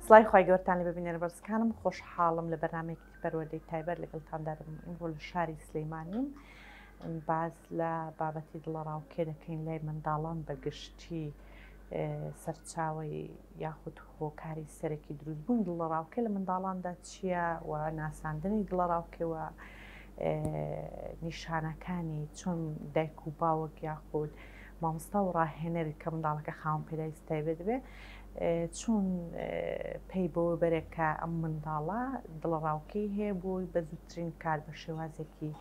سڵای خی گەورتان لێ ببینێنە بەرزەکانم خۆشحاڵم لە بەرنمێکی پەروەردەی تایبەت لەگەڵتان دەرم ئەمڕۆ لە شاری سلەیمانیم باز لە بابەتی دڵەڕاوکێ دەکەین لای منداڵان بەگشتی سەرچاوی یاخود هۆکاری سەرەکی دروستبوون دڵەڕاوکێ لە منداڵاندا چییە و ناساندنی دڵەڕاوکێوە نیشانەکانی چۆن دایک و باوەک یاخود مامۆستا و ڕاهێنەری کە منداڵەکە خاوەن پێداویستی تایبەت بێ چۆن پێی بەوە بەرێکە ئەم منداڵە دڵەڕاوکەی هەیە بۆی بە زووترین کار بە شێوازێکی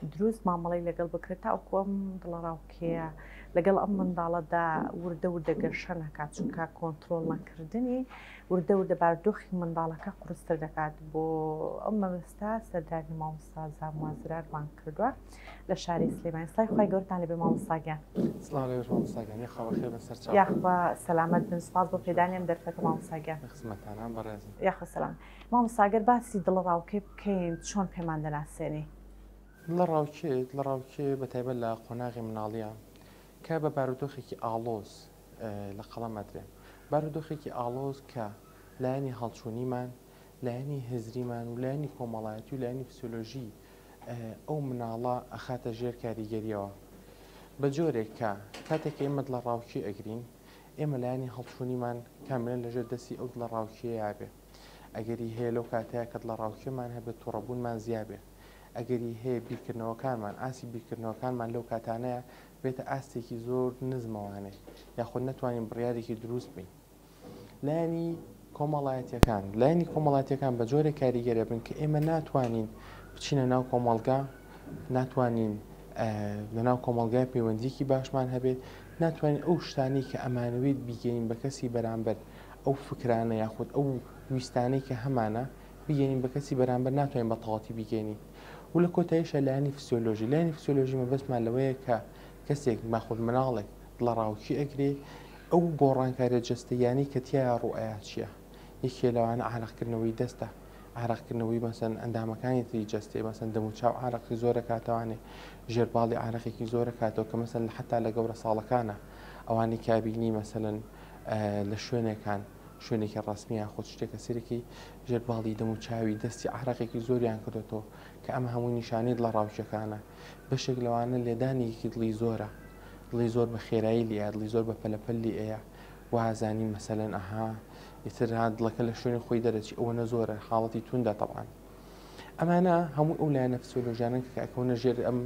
دروست مامەڵی لەگەڵ بکرێت تاوەکو ئەم دڵەڕاوکەیە لەگەڵ ئەم منداڵەدا وردە و دەگەشە نکات چونکە کۆنتترۆل نەکردنی وردە و دەباردۆخی منداڵەکە قورستر دەکات بۆ ئەم مەبستا سەردانی مامۆستا زاموازرارمان کردووە لە شاری سلێمانی سڵای خی گەورتان لێ بێ مامۆستاگیان یاخوا سەلامەت بن سپاس بۆ پێدانیم دەرفەکە مامۆستاگیان یاخوا سەلام مامۆستاگەر باسی دڵەڕاوکەی بکەین چۆن پێمان دەناسێنی دڵەڕاوکێ بەتایبەت لە قۆناغی مناڵیە کە بە بارودۆخێکی ئاڵۆز لە قەڵەمەدرێ بارودۆخێکی ئاڵۆز کە لایەنی هەڵچوونیمان لایەنی هزریمان و لایەنی کۆمەڵایەتی و لایەنی فسیۆلۆژی ئەو مناڵە ئەخاتە ژێر کاریگەریەوە بە جۆرێک کە کاتێک ئێمە دڵەڕاوکی ئەگرین ئێمە لایەنی هەڵچوونیمان کاملەن لەژێر دەستی ئەو دڵەڕاوکیە یابێ ئەگەری هەیە لەو کاتەیە کە دڵەڕاوکیمان هەبێت تووڕەبوونمان زیابێ ئەگەری هەیە بیرکردنەوەکانمان ئاسی بیرکردنەوەکانمان لەو کاتانەیە بێتە ئاستێکی زۆر نزمەوانێ یاخود نەتوانین بڕیارێکی دروست بین لایەنی کۆمەڵایەتیەکان بە جۆرە کاریگەرە بن کە ئێمە ناتوانین بچینە ناو کۆمەڵگا ناتوانین لەناو کۆمەڵگای پەیوەندیکی باشمان هەبێت ناتوانین ئەو شتانی کە ئەمانەوێت بیگەین بە کەسی بەرامبەر ئەو فکرانە یاخود ئەو ویستانەی کە هەمانە بگەین بە کەسی بەرامبەر ناتوانین بە تەواوەتی بیگەینی و لە کۆتاییشە لایەنی فسیۆلۆژی مەبەست لەوەیە کە کەسێک ماخود مناڵێک دڵەڕاوکی ئەگرێ ئەو گۆڕانکاریە جەستەیانی کە تایە ڕوئەیە چییە یەکێ لەوانە عارەقکردنەوەی دەستە عارەقکردنەوەی مەسەن ئەندامەکانی تری جەستێ مەسەن دەم و چاو عارەقی زۆرە کاتەوانێ ژێرباڵی عارەقێکی زۆرە کاتەوە کە مەسەن حتا لە گەورە ساڵەکانە ئەوانی کابینی مەسەن لە شوێنێکی ڕستمیە خۆ شتێکە سەرێکی ژێرباڵی دەم و چاوی دەستی عارەقێکی زۆریان کردێتەوە کە ئەمە هەموو نیشانەی دڵەڕاوکیەکانە بەشێک لەوانە لێدانێکی دڵی زۆرە دڵی زۆر بە خێرایی لێە دڵی زۆر بە پەلەپەلی ئەیە وازانی مەسەلەن ئەها ئیتر دڵەکە لە شوێنی خۆی دەرەچی ئەوەنە زۆرە حاڵەتی توندە تەبعاً ئەمانە هەموو ئەو لایەنە فسیۆلۆژیانن کە ئەکەونە ژێر ئەم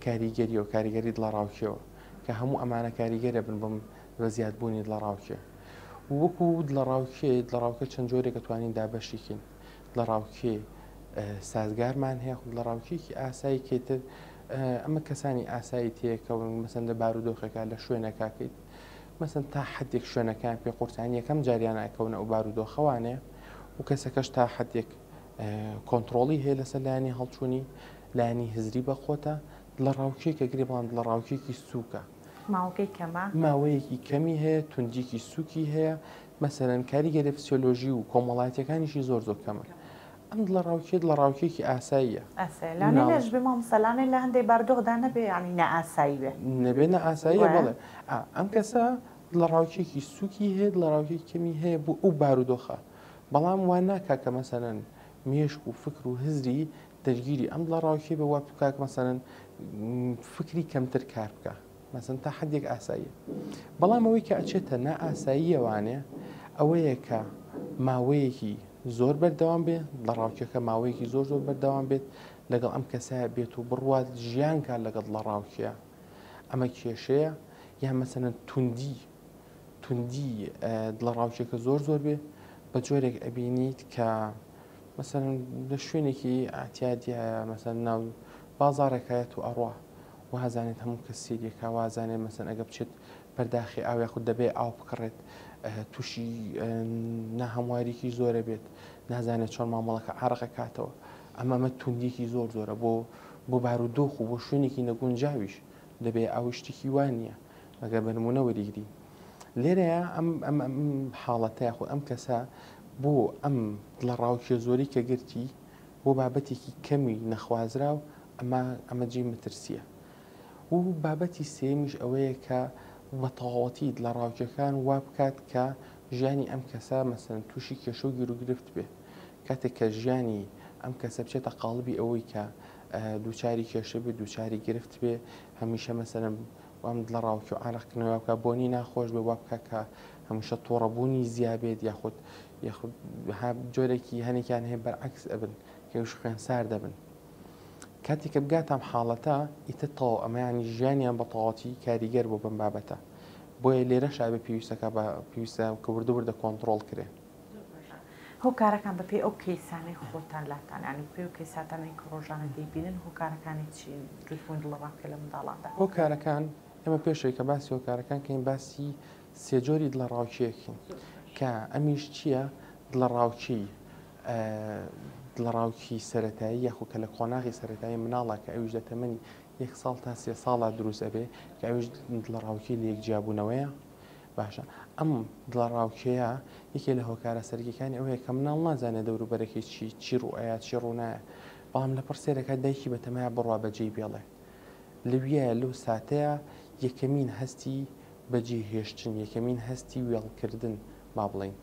کاریگەریە و کاریگەری دڵەڕاوکیەوە کە هەموو ئەمانە کاریگەرە بن بم بە زیادبوونی دڵەڕاوکیە وەکو دڵەڕاوکە چەند جۆرێک دەتوانین دابەشیکەین دڵەڕاوکێ سازگارمان هەیە دڵەڕاوکێکی ئاسایی کێتر ئەمە کەسانی ئاسایی تێکەون مەسەن لە بارودۆخێکا لە شوێنەکەکەیت مەسەن تا حدێک شوێنەکان پێ قورسانی یەکەم جاریان ئەکەونە ئەو بارودۆخەوانێ و کەسەکەش تا حدێک کۆنتترۆڵی هەیە لەسەر لایەنی هەڵچوونی لایەنی هزری بەخۆتە دڵەڕاوکێکە گرێ بەڵام دڵەڕاوکێکی سووکە ماوەیەکی کەمی هەیە توندیکی سووکی هەیە مەسەرەن کاریگەری فسیۆلۆژی و کۆمەڵایەتیەکانیشی زۆر کەمە ئەم دڵەڕاوکێ ئاساییە لەش بێ مامسەلانێ لە هەندێک باردۆخدا نەبێ ینی نەئاسایی بێ نەبێ نەئاساییە بڵێ ئەم کەسە دڵەڕاوکێکی سووکی هەیە دڵەڕاوکێکی کەمی هەیە بۆ ئەو بارودۆخە بەڵام وان ناکا کە مەسەرەن مێشک و فکر و هزری دەرگیری ئەم دڵەڕاوکێ بە وا بکاک مەسەرەن فکری کەمتر کار بکە مەسەن تا حدێک ئاساییە بەڵام ئەوەی کە ئەچێتە نائاساییەوانێ ئەوەیە کە ماوەیەکی زۆر بەردەوام بێ دڵەڕاوکێکە ماوەیەکی زۆر بەردەوام بێت لەگەڵ ئەم کەسایە بێت و بڕوات ژیان کار لەگەڵ دڵەڕاوکیە ئەمە کێشەیە یان مەسەرەن توندی دڵەڕاوکێکە زۆر بێ بە جۆرێک ئەبینیت کە مەسەرەن لە شوێنێکی ئاعتیادیە مەسەن ناو بازارێکایەت و ئەڕوا وازانێت هەموو کەس سێریەکە وازانێت مەسەن ئەگە بچێت پەرداخی ئاویا خود دەبێ ئاو بکڕێت تووشی ناهەمواریکی زۆرە بێت نازانێت چۆن مامەڵەکە عارەقە کاتەوە ئەمە توندیکی زۆرە بۆ بارودۆخ و بۆ شوێنێکی نەگونجاویش دەبێ ئەو شتێکی وان نییە ئەگەر بە نمونە وەریگری لێرەیە ئەم حاڵەتە خۆ ئەم کەسە بۆ ئەم دڵەڕاوکێ زۆری کە گرتی بۆ بابەتێکی کەمی نەخوازرا و ئەمە جێی مەترسیە و بابەتی سێمیش ئەوەیە کە بە تەواوەتی دڵەڕاوکیەکان وا بکات کە ژیانی ئەم کەسە مەسەن تووشی کێشە و گیرروگرفت بێ کاتێک کە ژیانی ئەم کەسە بچێتە قاڵبی ئەوەی کە دووچاری کێشە بێ دووچاری گرفت بێ هەمیشە مەسەرم وام لە ڕاوکی و ئاڕقنەوە بکە بۆنی ناخۆش بێ وا بکە کە هەمیشە تۆڕەبوونی زیابێت یاخود جۆرێکی هەنێکیان هەیە بەرعکس ئەبن کەوش خوێنسار دەبن کاتێک کە بگاتام حاڵەتە ئیتە تەواو ئەمەیانی ژیانیان بە تەواوەتی کاریگەر بۆ بم بابەتە بۆیە لێرە شابێ پێویستەکە بە پێویستە کە وردە کۆنتترۆل کرێ هۆکارەکان بەپێ ئەو کەیسانەی خۆتان لاتانیانی پێ و کەیساتانەی کە ڕۆژانە دەیبینن هۆکارەکانی چی دروستبوون دڵڕاکە لە منداڵاندا هۆکارەکان ئێمە پێشەوەی کە باسی هۆکارەکان کەین باسی سێجۆری دڵە ڕاوکیەکەین کە ئەمیش چییە دڵە ڕاوکی دڵە ڕاوکی سەرەتایی یاخود کە لە قۆناغی سەرەتایی مناڵە کە ئەویش دەتەمەنی 1 ساڵ تا 3 ساڵە دروست ئەبێ کە ئەوش دڵە ڕاوکی لە یەکجیابوونەوەیە باشە ئەم دڵە ڕاوکەیە یەکێ لە هۆکارە سەرگیەکانی ئەوەیە کە مناڵ نازانێت دەوروبەرەکەی چی ڕوئەیە چی ڕوونایە بەڵام لە پرسێرەکە دایکی بەتەمایە بڕوا بەجێی بێڵێ لەویە لەو ساتەیە یەکەمین هەستی بەجێهێشتن یەکەمین هەستی وێڵکردن با بڵین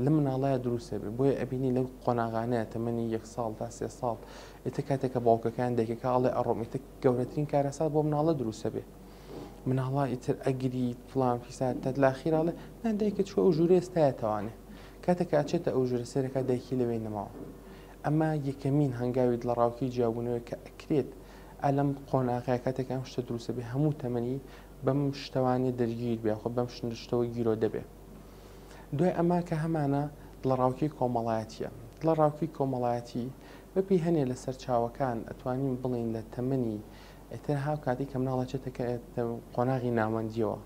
لە مناڵایە دروستە بێ بۆیە ئەبینی لەو قۆناغانەیە تەمەنی 1 ساڵ تا 3 ساڵ ئێتە کاتێکە باوکەکان دایکەکە ئاڵێ ئەڕۆمیتە گەورەترین کارەسات بۆ مناڵە دروستە بێ مناڵە ئیتر ئەگری فڵان فیسات تا لاخیراڵێ دایکە چوە ئەو ژوورە ئێستایەتەوانێ کاتێکە ئاچێتە ئەو ژوورە سێرەکە دایکی لەوێ نەماوە ئەمە یەکەمین هەنگاوی دڵە ڕاوکی جیابوونەوەی کە ئەکرێت ئەلەم قۆناغەیە کاتێک ئەم شتە دروستە بێ هەموو تەمەنی بەم شتەوانێ دەرگیر بێ خۆ بەم شتەوە گیرۆ دەبێ دوای ئەما کە هەمانە دڵە ڕاوکی کۆمەڵایەتیە دڵە ڕاوکی کۆمەڵایەتی بەپی هەنێ لەسەر چاوەکان ئەتوانین بڵین لە تەمەنی ئێتر هاو کاتی کە مناڵەچێتەکە قۆناغی ناوەندیەوە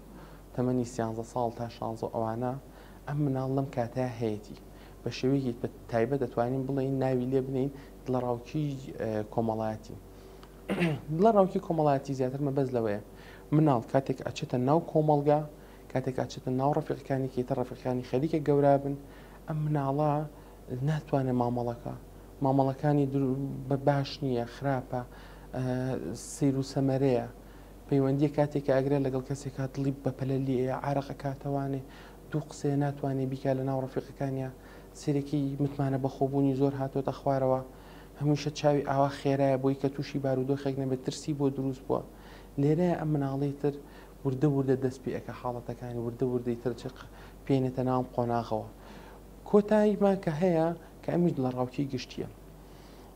تەمەنی 13 ساڵ تا 16 ئەوانە ئەم مناڵ لەم کاتەیە هەیەی بە شێوەیەکی تایبەت دەتوانین بڵین ناوی لێ بنین دڵە ڕاوکی کۆمەڵایەتی دڵە ڕاوکی کۆمەڵایەتی زیاتر مەبەست لەوەیە مناڵ کاتێک ئەچێتە ناو کۆمەڵگا کاتێک ئاچێتە ناو ڕەفیقەکانی کێتە ڕەفیقەکانی خەریکە گەورە بن ئەم مناڵە ناتوانێت مامەڵەکانی بە باش نییە خراپە سیر و سەمەرەیە پەیوەندیە کاتێک ئاگرێت لەگەڵ کەسێکا دڵی بەپەلە لێە عارەقە کاتەوانێ دوو قسێ ناتوانێت بیکە لە ناو ڕەفیقەکانیە سێرەکی متمانە بەخۆبوونی زۆر هاتوۆتە خوارەوە هەمیشە چاوی ئاوا خێرایە بۆی کە تووشی بارودۆخێک نەبێت ترسی بۆ دروست بووە لێرەیە ئەم مناڵی تر وردە دەست پێ ئەەکە حاڵەتەکانی وردەی ترچق پێێنێتە ناو قۆناغەوە کۆتاییمان کە هەیە کە ئەمیش دڵە ڕاوکی گشتیە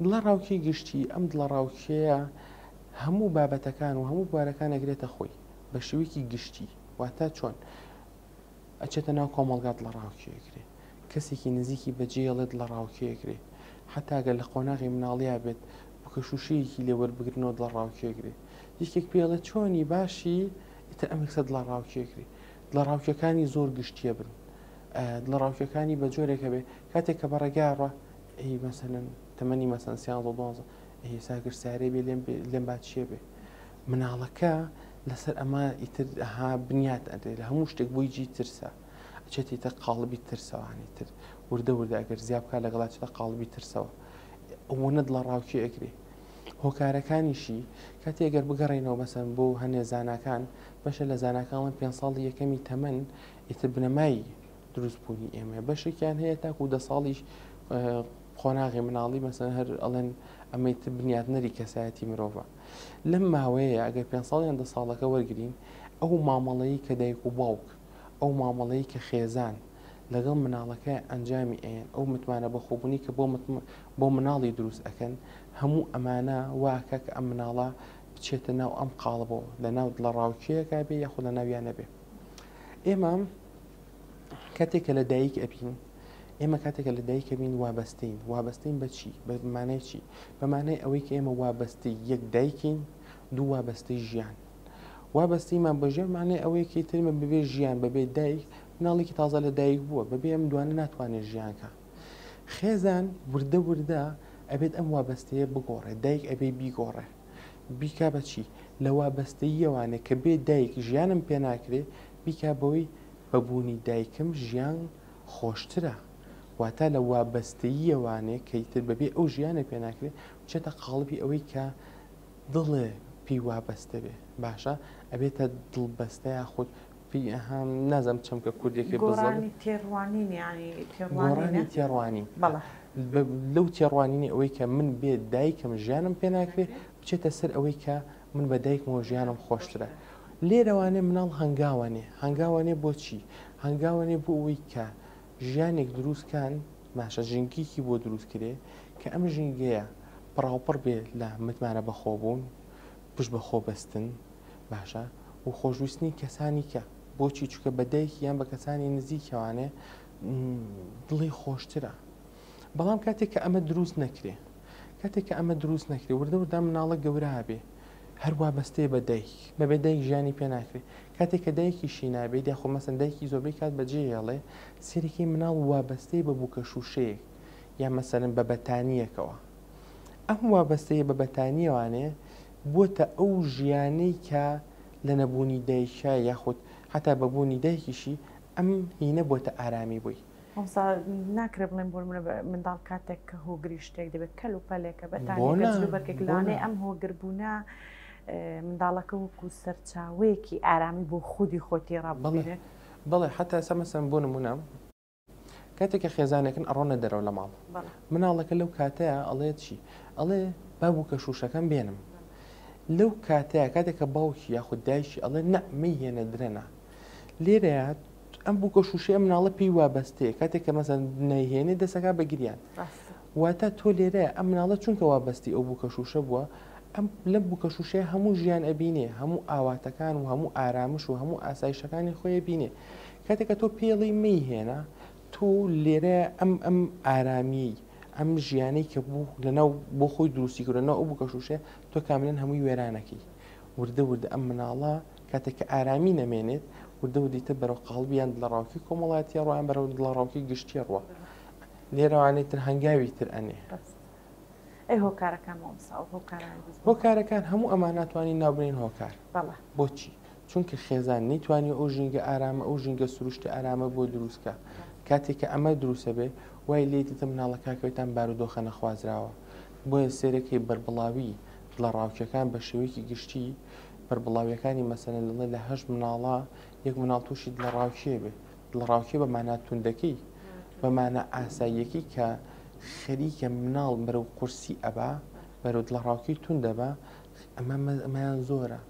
دڵە ڕاوکی گشتی ئەم دڵە ڕاوکەیە هەموو بابەتەکان و هەموو بوارەکان ئەگرێتە خۆی بە شێوەیەکی گشتی واتە چۆن ئەچێتە ناو کۆمەڵگا دڵە ڕاوکیەگرێ کەسێکی نزیکی بەجێڵێ دڵە ڕاوکیەگرێ حتاگە لە قۆناغی مناڵیا بێت بکەشوشەیەکی لێوەربگرنەوە دڵە ڕاوکیەگرێ یەکێک پێڵێت چۆنی باشی ئیتر ئەمێکسە دڵە ڕاوکیەگری دڵە ڕاوکیەکانی زۆر گشتیە بن دڵە ڕاوکیەکانی بە جۆرێکە بێ کاتێک کە بەڕێگاڕە مەسەن تەمەنی مەسەن 12 ئێساگر سارێ بێ لێم باچیە بێ مناڵەکە لەسەر ئەمە ئیتر بنیات ئەدێ لە هەموو شتێک بۆی جی ترسە ئەچێتیتە قاڵبی ترسەوانی تر وردە ئەگەر زیابکە لەگەڵاتێتە قاڵبی ترسەوە ئەوەنە دڵە ڕاوکی ئەگرێ هۆکارەکانیشی کاتی ئەگەر بگەڕێنەوە بەسەن بۆ هەنێ زانکان بەشە لە زانکان 5 ساڵی یەکەمی تەمەن ئیتر بنەمای دروستبوونی ئێمە بەشێکیان هەیە تاکو 10 ساڵیش قۆناغی مناڵی مەسەن هەر ئەڵێن ئەمەیتر بنیاتنەری کەسایەتی مرۆڤە لەم ماوەیە ئەگەر 5 ساڵیان 10 ساڵەکە وەرگین ئەو مامەڵەیی کە دایک و باوک ئەو مامەڵەیی کە خێزان لەگەڵ مناڵەکە ئەنجامی ئەیان ئەو متمانە بەخۆبوونی کە بۆ مناڵی دروست ئەکەن هەموو ئەمانە واکە کە ئەم مناڵە بچێتە ناو ئەم قاڵبەوە لە ناو دڵە ڕاوکیەکە بێ یاخود لە ناویانە بێ ئێمە کاتێکە لە دایک ئەبین ئێمە کاتێکە لە دایکە بین وابەستین بە چی بەمانەی چی بەمانەی ئەوەی کە ئێمە وابەستی یەک دایکین دوو وابەستی ژیان وابەستیمان بە ژیان مانای ئەوەیەکی ترمە ببێ ژیان بەبێ دایک مناڵێکی تازە لە دایک بووە بەبێ ئەم دوانە ناتوانێت ژیانکە خێزان وردە ئەبێت ئەم وابەستەیە بگۆڕێ دایک ئەبێ بیگۆڕێ بیکا بە چی لە وابەستەیەوانێ کە بێ دایک ژیانم پێ ناکرێ بیکا بەوەی بەبوونی دایکم ژیان خۆشترە واتە لە وابەستەیەوانێ کەیتر بەبێ ئەو ژیانە پێ ناکرێت بچێتە قاڵبی ئەوەی کە دڵێ پێی وابەستە بێ باشە ئەبێتە دڵبەستەیە خۆت نازم چەمکە کوردێکی بزڵ گۆڕانی تێڕوانین ینی گۆڕانی تێڕوانی بەڵێ لەو تێڕوانینی ئەوەی کە من بێ دایکم ژیانم پێ ناکرێت بچێتە سەر ئەوەی کە من بە دایکمەوە ژیانم خۆشترە لێرەوانێ مناڵ هەنگاوانێ بۆچی هەنگاوانێ بۆ ئەوەی کە ژیانێک دروستکان ماشە ژنگیکی بۆ دروست کرێ کە ئەم ژینگەیە پڕاوپڕ بێ لە متمانە بەخۆبوون پشت بەخۆ بەستن باشە و خۆشویستنی کەسانی کە بۆچی چووکە بەدایکی یان بە کەسانی نزیکەوانێ دڵی خۆشترە بەڵام کاتێک کە ئەمە دروست نەکرێ کاتێک کە ئەمە دروست نەکرێ وردە وردە مناڵە گەورە بێ هەروە بەستەیە بە دایک بەبێ دایک ژیانی پێ ناکرێت کاتێک کە دایکیشی نابێت یاخۆ مەسەن دایکی زۆربەی کات بەجێهێڵێ سێرەکی مناڵ وابەستەی بە بووکە شووشەیەک یان مەسەرن بە بەتانیەکەوە ئەم وابەستەیە بە بەتانیەوانێ بۆتە ئەو ژیانەی کە لە نەبوونی دایکە یاخود حتا بەبوونی دایکیشی ئەم هینە بۆتە ئارامی بووی ناکرێ بڵێن بۆ منداڵ کاتێک کە هۆگری شتێک دەبێت کەل و پەلێکە بەتانبەرێک لانێ ئەم هۆگربوونا منداڵەکە وەکو سەرچاوەیەکی ئارامی بۆ خودی خۆتی ڕابڵێ بڵێ حتا سەمەسم بۆ نمونە کاتێککە خێزانێکن ئەڕۆنە دەرەوە لە ماڵ مناڵەکە لەو کاتەیە ئەڵێ چی ئەڵێ بابووکە شوشەکەم بێنم لەو کاتەیە کاتێککە باوکی یاخود دایشی ئەڵێ نەمی هێنە درێنە لێرەیە ئەم بووکە شوشەیە مناڵە پێی وابەستەیە کاتێک کە مەسەن نەیهێنێ دەسەکە بەگریان واتە تۆ لێرەیە ئەم مناڵە چونکە وابەستی ئەو بووکە شوشە بووە ئەم لەم بووکە شوشەیە هەموو ژیان ئەبینێ هەموو ئاواتەکان و هەموو ئارامش و هەموو ئاسایشەکانی خۆی بینێ کاتێککە تۆ پێڵی مەیهێنا تۆ لێرە ئەم ئارامی ئەم ژیانەی کە بوو لەناو بۆ خۆی دروستی کردنەوە ئەو بووکە شوشەیە تۆ کاملەن هەمووی وێرانەکەی وردە وردە ئەم مناڵە کاتێک کە ئارامی نەمێنێت وردە وردیتە بەرەو قاڵبیان لە ڕاوکی کۆمەڵاتی ڕۆیان بەرەو لە ڕاوکی گشتی ڕوە لێرەوانێتتر هەنگاوی تر ئەنێ هۆکارەکان هەموو ئەمان ناتوانین ناوبرین هۆکار بۆچی چونکە خێزان نەیتوانی ئەو ژینگە ئارامە ئەو ژینگە سروشتی ئارامە بۆ دروستکە کاتێک کە ئەمە دروستە بێ وای لێتە مناڵەکەکەوتان بارودۆخە نەخوازراوە بۆیە سێرەکەی بربڵاوی لە ڕاوکیەکان بە شێوەیەکی گشتی بربڵاویەکانی مەسەنە لەڵێ لە هەشت مناڵە یەک مناڵ تووشی لە ڕاوکێ بێ لە ڕاوکێ بەمانە توندەکەی بەمانە ئاساییەکی کە خەریکە مناڵ بەرەو قورسی ئەبا بەرەو لە ڕاوکی توندەبا ئەمەیان زۆرە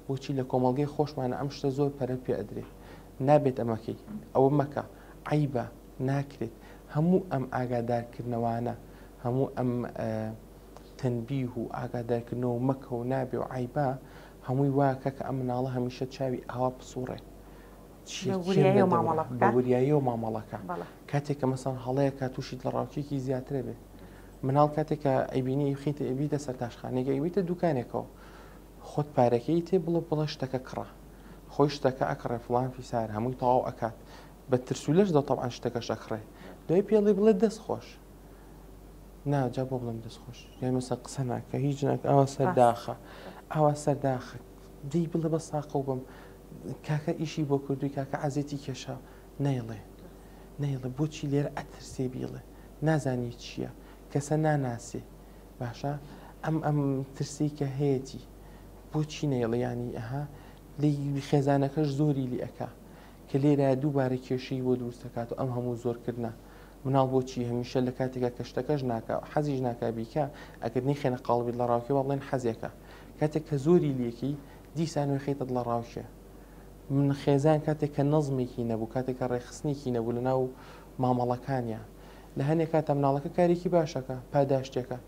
بۆچی لە کۆمەڵگەی خۆشمانە ئەم شتە زۆر پەرە پێ ئەدرێ نابێت ئەمەکەی ئەوە مەکە عیبە ناکرێت هەموو ئەم ئاگادارکردنەوەوانە هەموو ئەم تەنبیه و ئاگادارکردنەوە مەکە و نابێ و عیبە هەمووی واکە کە ئەم مناڵە هەمیشە چاوی ئاوا بسوڕێ بەوریایی و مامەڵەکە کاتێک کە مەسەڵەن هەڵەیە کا تووشیت لە ڕاوکێکی زیاترە بێ مناڵ کاتێککە ئەیبینی خیتە ئەبیتە سەر تاشخانێک ئەیبیتە دوکانێکەوە خۆت پارەکەی تێ بڵە شتەکە کڕە خۆی شتەکە ئەکڕێ فڵان فیسار هەمووی تەواو ئەکات بە ترسولەش دەتەوان شتەکەش ئەکڕێ دوای پێڵی بڵێ دەست خۆش ناجا بۆ بڵم دەست خۆش یان مەسە قسە ناکە هیچ ئەوە سەرداخە ئەوە سەرداخە دەی بڵێ بە ساقە و بم کاکە ئیشی بۆ کردووی کاکە عەزێتی کێشا نەیڵێ بۆچی لێرە ئەترسێ بیڵێ نازانی چییە کەسە ناناسێ باشە ئەم ترسی کە هەیەی بۆچی نەیڵێ ینی ئەها لی خێزانەکەش زۆری لی ئەکا کە لێرە دووبارە کێشەی بۆ دروستەکات و ئەم هەموو زۆرکردە مناڵ بۆچی هەمیشە لە کاتێکە کە شتەکەش ناکە حەزیش ناکا بیکە ئەگەر نەیخێنە قاڵبی لە ڕاوکێ بڵێن حەزێکە کاتێک کە زۆری لێکی دیسانوێ خێتت لە ڕاوکێ من خێزان کاتێک کە نەزمێکی نەبوو کاتێککە ڕێخستنێکی نەبوو لە ناو مامەڵەکانیان لە هەنێک کاتە مناڵەکە کارێکی باشەکە پاداشتێکە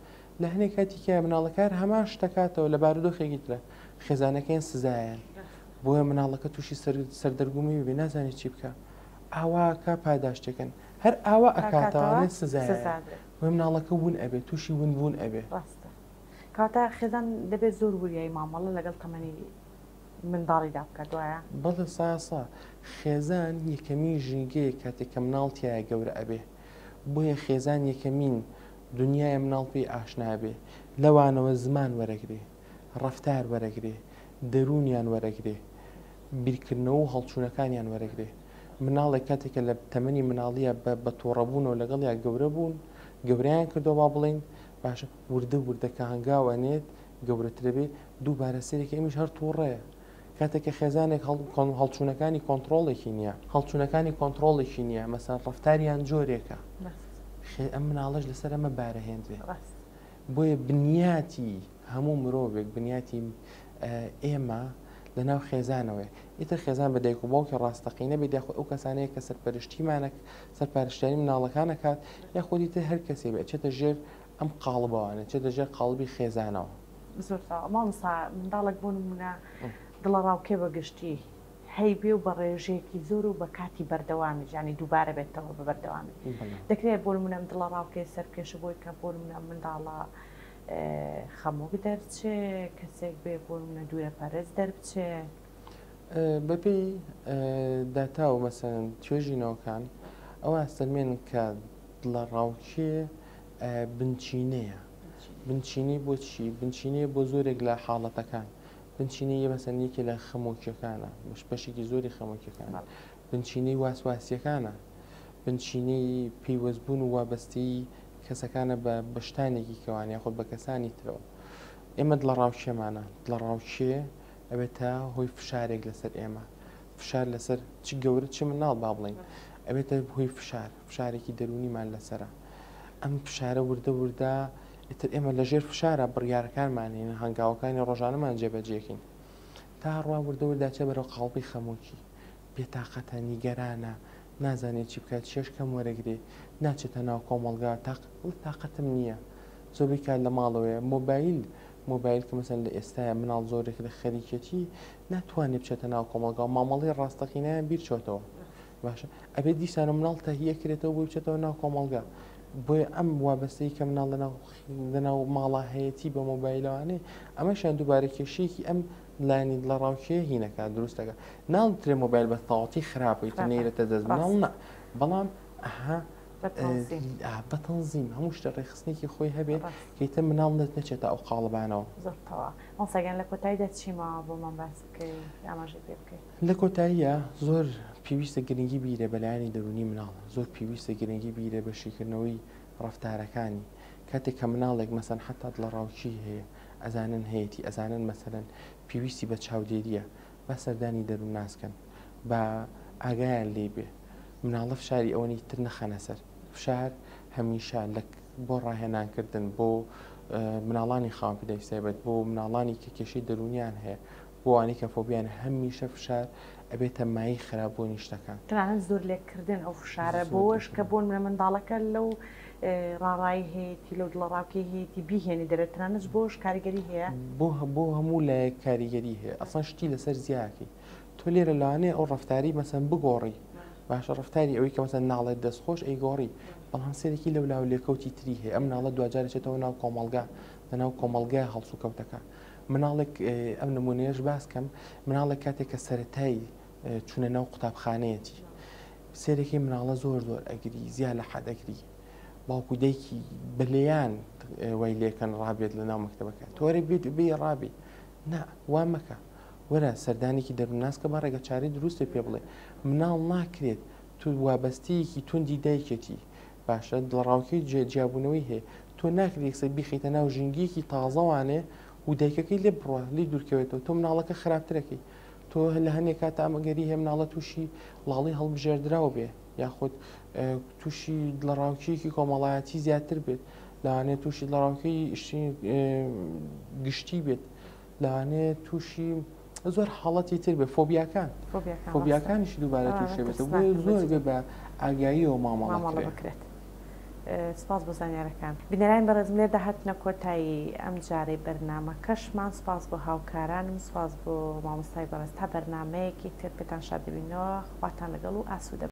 لە هەنێک کاتیکە مناڵەکار هەمان شتەکاتەوە لە بارودۆخێکی ترە خێزانەکەیان سزایان بۆیە مناڵەکە تووشی سەردەرگومی بێ نازانێت چی بکە ئاواکە پاداشتێکن هەر ئاوا ئەکاتەوانێت سزای مناڵەکە ون ئەبێت تووشی ونبوون ئەبێ کاتە خێزان دەبێت زۆر وریایی مامەڵە لەگەڵ تەمەنی منداڵیدا بکات وایە بەڵێ ساسا خێزان یەکەمین ژینگەیە کاتێک کە مناڵتیایە گەورە ئەبێ بۆیە خێزان یەکەمین دنیای مناڵ پێی ئاشنابێ لەوانەوە زمان وەرەگرێ ڕەفتار وەرەگرێ دەرونیان وەرەگرێ بیرکردنەوە و هەڵچوونەکانیان وەرەگرێ مناڵێک کاتێکە لە تەمەنی مناڵیە بە تۆڕەبوونەوە لەگەڵ یا گەورە بوون گەوریان کردەوە با بڵین باشە وردە وردەکە هەنگاوانێت گەورەترە بێ دووبارە سەرێکی ئەمیش هەر تووڕەیە کاتێککە خێزانێک هەڵچوونەکانی کۆنتترۆڵێکی نییە هەڵچوونەکانی کۆنتترۆڵێکی نییە مەسەن ڕفتاریان جۆرێکە ئەم مناڵەش لەسەر ئەمە بارەهێنرێ بۆیە بنیاتی هەموو مرۆڤێک بنیاتی ئێمە لەناو خێزانەوەی ئیتر خێزان بە دایک و باوکی ڕاستەقینە بێت یاخۆ ئەو کەسانەیە کە سەرپەرشتیمانە سەرپەرشتیانی مناڵەکانەکات یاخۆی تر هەر کەسێ بێت چێتە ژێر ئەم قاڵبەوانە چێتە ژێر قاڵبی خێزانەوە زۆر مامۆستا منداڵێک بۆ نمونە دڵە ڕاوکێ بەگشتی هەی بێ و بە ڕێژەیەکی زۆر و بە کاتی بەردەوامی ژانی دووبارە بێتەوە بە بەردەوامی دەکرێت بۆ نمونە دڵە ڕاوکێ سەرکێشە بۆی کە بۆ نمونە منداڵە خەمۆک دەرچێ کەسێک بێ بۆ نمونە دوورە پەرێز دەربچێ بەپێی داتا و مەسەن توێژینەوەکان ئەوە ئەستەرمێن کە دڵە ڕاوکێ بنچینەیە بنچینی بۆ چی بنچینەیە بۆ زۆرێک لە حاڵەتەکان بنچینەیە مەسەنیەکی لە خەمۆکیەکانە بەشێکی زۆری خەمۆکیەکانە بنچینەی واسواسیەکانە بنچینەی پەیوەستبوون و وابەستەی کەسەکانە بە شتانێکی کەوانیا خۆت بە کەسانی ترەوە ئێمە دڵە ڕاوکێمانە دڵە ڕاوکێ ئەوێت تا هۆی فشارێک لەسەر ئێمە فشار لەسەر چ گەورە چ مناڵ با بڵین ئەوێتە هۆی فشارێکی دەرونیمان لەسرە ئەم فشارە وردە وردە ئیتر ئێمە لەژێر فشارە بڕیارەکانمانین هەنگاوەکانی ڕۆژانەمان جێبەجێکین تا ڕوا وردە ورداچێ بەرەو قاڵبی خەمۆکی بێتاقەتە نیگەرانە نازانێت چی بکات چێش کەم وەرەگرێ ناچێتە ناو کۆمەڵگا تاقەتم نییە زۆربەی کات لە ماڵەوەیە مۆبایل کە مەسەن لە ئێستاە مناڵ زۆرێک لە خەریکەتی ناتوانێت بچێتە ناو کۆمەڵگا و مامەڵی ڕاستەقینیان بیر چۆتەوە باشە ئەبێ دیسانە مناڵ تەهیە کرێتەوە بۆی بچێتەوە ناو کۆمەڵگا بۆیە ئەم وابەستەی کە مناڵ لەناو ماڵە هەیەی بە مۆبایلەوانێ ئەمەشان دووبارە کێشەیەکی ئەم لانی لە ڕاوکێ هینەکە دروستەکە ناڵترێ مۆبایل بە تاواتی خراپیت نێرێتە دەست مناڵ نە بەڵام ئەها بەتەنزیم هەموو شتە ڕێخستنێکی خۆی هەبێت کەیتە مناڵ نەچێتە ئەو قاڵبانەوە زۆرتەوە ئەوسەگەن لە کۆتاییدا چیما بۆمان باس بکەی ئاماژەی پێ بکەیت لە کۆتاییە زۆر پێویستە گرنگی بیرە بەلایانی دەرونی مناڵ زۆر پێویستە گرنگی بیرە بەشیکردنەوەی ڕفتارەکانی کاتێک کە مناڵێک مەسەن حتا لە ڕاوکی هەیە ئەزانن هەیەی ئەزانن مەسەرەن پێویستی بە چاودێریە بە سەردانی دەروون ناسکەن بە ئاگایان لێ بێ مناڵە فشاری ئەوەی تر نەخەنە سەر فشار هەمیشە بۆ ڕاهێنانکردن بۆ مناڵانی خاوەن پێدەویستێت بۆ مناڵانی کە کێشەی دەرونیان هەیە بۆ وانی کە فۆبیان هەمیشە فشار ئەبێتە مای خراپبوونی شتەکان تەنانەت زۆر لێکردن ئەو فشارە بۆش کە بۆن منە منداڵەکە لەو ڕاڕایی هەیەی لەو دڵە ڕاوکێ هەیەی بیهێنی دەرێت تەنانەت بۆش کاریگەری هەیە بۆ هەموو لە کاریگەری هەیە ئەسڵان شتی لەسەر زیاکی تۆ لێرە لەوانەیە ئەو ڕفتاری مەسەن بگۆڕی باشە ڕفتاری ئەوەی کە مەسەن ناڵێت دەستخۆش ئەیگۆڕی بەڵام سێرەی لەولاو لێکەوتی تری هەیە ئەم ناڵە دوجارێتەوە ناو کۆمەڵگا لەناو کۆمەڵگای هەڵسو کەوتەکە مناڵێک ئەم نمونەیەش باسکەم مناڵێک کاتێک کە سەرەتایی چونە ناو قوتابخانەیەتی سێرەکی مناڵە زۆر ئەگری زیاد لە حەد ئەگری باوکو دایکی بەلێیان وای لێکەن ڕابێت لە ناو مەکتەبەکە تۆرە بێت بێ ڕابێ نا وا مەکە وەرە سەردانێکی دەروناسکە بە ڕێگە چارەی دروستە پێ بڵێ مناڵ ناکرێت تو وابەستەیەکی توندی دایکێتی باشە دڵڕاوکەی جیابوونەوەی هەیە تۆ ناکرێت سە بیخیتە ناو ژینگیەکی تازەوانێ و دایکەکەی لێ بڕوە لی دوورکەوێتەوە تۆ مناڵەکە خراپترەکەی تۆ لە هەندێک کات ئامەگەری هەیە مناڵە تووشی لاڵی هەڵبژێردراوە بێ یاخود تووشی دڵڕاوکیەکی کۆمەڵایەتی زیاتر بێت لەوانێت تووشی دڵڕاوکەی گشتی بێت لەوانێت تووشی زۆر حاڵەتی تر بێ فۆبیاکانیشی دووبارە تووشێ بێت زۆر بێ بە ئاگاییەوە مامەڵە بکرێت. سپاس بۆ زانیارەکان بینەران بەڕێزم لێ داهاتنە کۆتایی ئەم جارەی بەرنامەکەشمان سپاس بۆ هاوکارانم سپاس بۆ مامۆستای بەڕێز تا بەرنامەیەکی تر پێتان شاد دەبینەوە خواتان لەگەڵ و ئاسوودە